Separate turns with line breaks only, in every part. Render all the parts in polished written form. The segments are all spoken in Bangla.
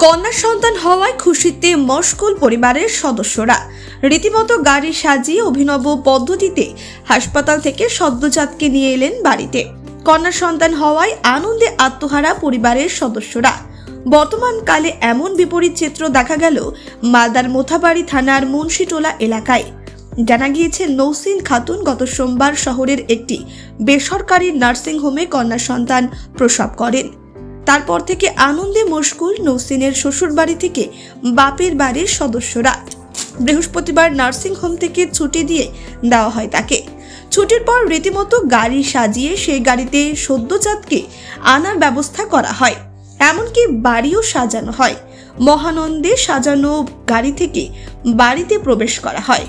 কন্যা সন্তান হওয়ায় খুশিতে মশগুল পরিবারের সদস্যরা। রীতিমতো গাড়ি সাজিয়ে অভিনব পদ্ধতিতে হাসপাতাল থেকে সদ্যজাতকে নিয়ে এলেন বাড়িতে। কন্যা সন্তান হওয়ায় আনন্দে আত্মহারা পরিবারের সদস্যরা। বর্তমানকালে এমন বিপরীত চিত্র দেখা গেল মালদার মোথাবাড়ি থানার মুন্সিটোলা এলাকায়। জানা গিয়েছে, নৌসিন খাতুন গত সোমবার শহরের একটি বেসরকারি নার্সিংহোমে কন্যা সন্তান প্রসব করেন। তারপর থেকে আনন্দে মশগুল নৌসিনের শ্বশুরবাড়ি থেকে বাপের বাড়ির সদস্যরা। বৃহস্পতিবার নার্সিংহোম থেকে ছুটি দিয়ে দেওয়া হয় তাকে। ছুটির পর রীতিমতো গাড়ি সাজিয়ে সেই গাড়িতে সদ্যজাতকে আনার ব্যবস্থা করা হয়, এমনকি বাড়িও সাজানো হয়। মহানন্দে সাজানো গাড়ি থেকে বাড়িতে প্রবেশ করা হয়।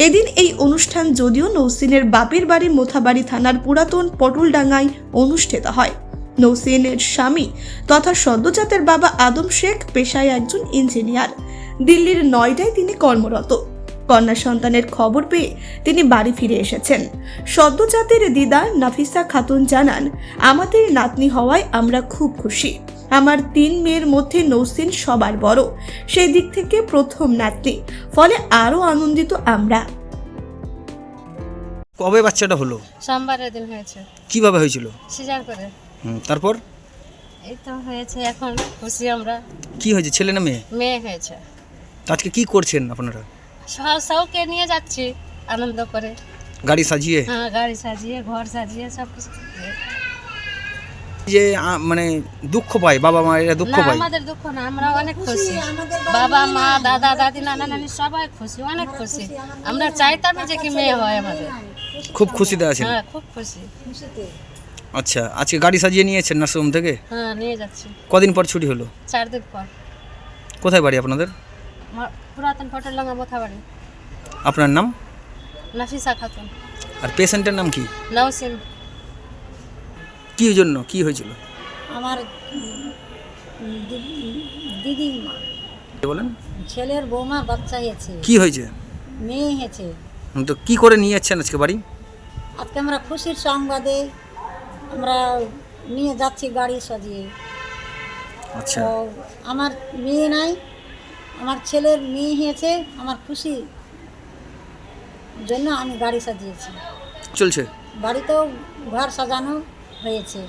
এদিন এই অনুষ্ঠান যদিও নৌসিনের বাপের বাড়ি মোথাবাড়ি থানার পুরাতন পটুলডাঙ্গায় অনুষ্ঠিত হয়। নৌসিনের স্বামী তথা সদ্যজাতের বাবা আদম শেখ পেশায় একজন ইঞ্জিনিয়ার। দিল্লির নয়ডায় তিনি কর্মরত। কন্যা সন্তানের খবর পেয়ে তিনি বাড়ি ফিরে এসেছেন। সদ্যজাতের দিদা নাফিসা খাতুন জানান, আমাদের নাতনি হওয়ায় আমরা খুব খুশি। আমার 3 মেয়ের মধ্যে নৌসিন সবার বড়, সেই দিক থেকে প্রথম নাতনি, ফলে আরো আনন্দিত আমরা।
কবে বাচ্চাটা হলো?
সোমবারের দিন হয়েছে।
কিভাবে হয়েছিল?
সিজার করে।
তারপর
এই তো হয়েছে, এখন খুশি আমরা।
কি হয়েছে, ছেলে না মেয়ে?
মেয়ে হয়েছে।
আজকে কি করছেন আপনারা?
সবকে নিয়ে যাচ্ছি আনন্দ করে।
গাড়ি সাজিয়ে?
হ্যাঁ, গাড়ি সাজিয়ে, ঘর সাজিয়ে, সব কিছু।
যে মানে দুঃখ পায় বাবা মা, এরা দুঃখ
না,
পায়?
আমাদের দুঃখ না, আমরা অনেক খুশি। বাবা মা, দাদা দাদি, নানা নানি সবাই খুশি, অনেক খুশি। আমরা চাইতাম যে কি মেয়ে হয় আমাদের।
খুব খুশিতে আছেন?
হ্যাঁ, খুব খুশি।
আচ্ছা, আজকে গাড়ি সাজিয়ে নিয়েছেন নার্সিংহোম থেকে?
হ্যাঁ, নিয়ে যাচ্ছি।
কদিন পর ছুটি হলো?
4 দিন পর।
কোথায় বাড়ি আপনাদের?
পুরাতন পটলডাঙ্গা মোথাবাড়ি।
আপনার নাম?
নাফিসা খাতুন।
আর পেশেন্টের নাম কি?
নৌসিন।
কি জন্য, কি হয়েছিল?
আমার দিদি মা
বলেন।
ছেলের বৌমা বাচ্চা হয়েছে,
কি হয়েছে?
মেয়ে হয়েছে।
তো কি করে নিয়ে যাচ্ছেন আজকে বাড়ি?
আজকে আমরা খুশির সংবাদে আমরা নিয়ে যাচ্ছি গাড়ি সাজিয়ে।
আচ্ছা,
তো আমার মেয়ে নাই, আমার ছেলের মেয়ে হয়েছে। আমার খুশি জন্য আমি গাড়ি সাজিয়েছি।
চলছে
বাড়িতেও ঘর সাজানো হয়েছে।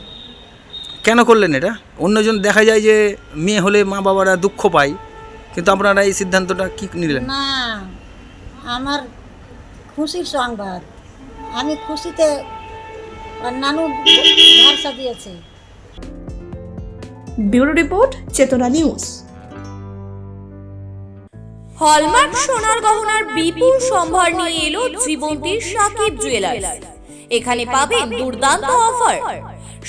কেন করলেন এটা? অন্যজন দেখা যায় যে মেয়ে হলে মা বাবারা দুঃখ পায়, কিন্তু আপনারা এই সিদ্ধান্তটা কি নিলেন?
না, আমার খুশির সংবাদ। আমি খুশিতে নানু ঘর সাজিয়েছে।
ব্যুরো রিপোর্ট, চেতনা নিউজ।
হলমার্ক সোনার গহনার বিপুল সম্ভার নিয়ে এলো জীবন্তীর সাকিব জুয়েলার্স। এখানে পাবেন দুর্দান্ত অফার।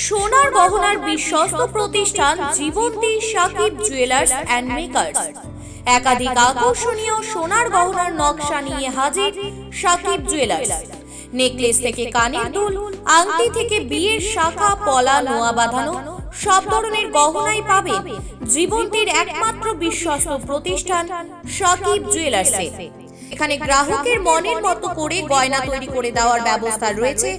সোনার গহনার বিশ্বস্ত প্রতিষ্ঠান জীবন্তী সাকিব জুয়েলার্স অ্যান্ড মেকার্স। একাধিক আকর্ষণীয় সোনার গহনার নকশা নিয়ে হাজির সাকিব জুয়েলার্স। নেকলেস থেকে কানের দুল, আংটি থেকে বিয়ের শাখা পলা নোয়া বাঁধানো সব ধরনের গহনাই পাবেন জীবন্তীর একমাত্র বিশ্বস্ত প্রতিষ্ঠান সাকিব জুয়েলার্সে। এখানে গ্রাহকের মনের মতো করে গয়না তৈরি করে দেওয়ার ব্যবস্থা রয়েছে।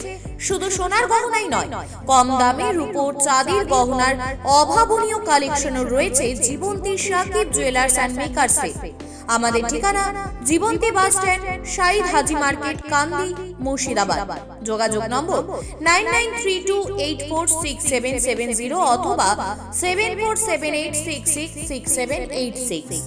শুধু সোনার গহনাই নয়, কম দামে রূপোর চাঁদির গহনার অভাবনীয় কালেকশনও রয়েছে জীবন্তী সাকিব জুয়েলার্স অ্যান্ড মেকার্সে। আমাদের ঠিকানা জীবন্তী বাস স্ট্যান্ড, শাহিদ হাজি মার্কেট, কান্দি, মুর্শিদাবাদ। যোগাযোগ নম্বর 9932846770 অথবা 7478666786।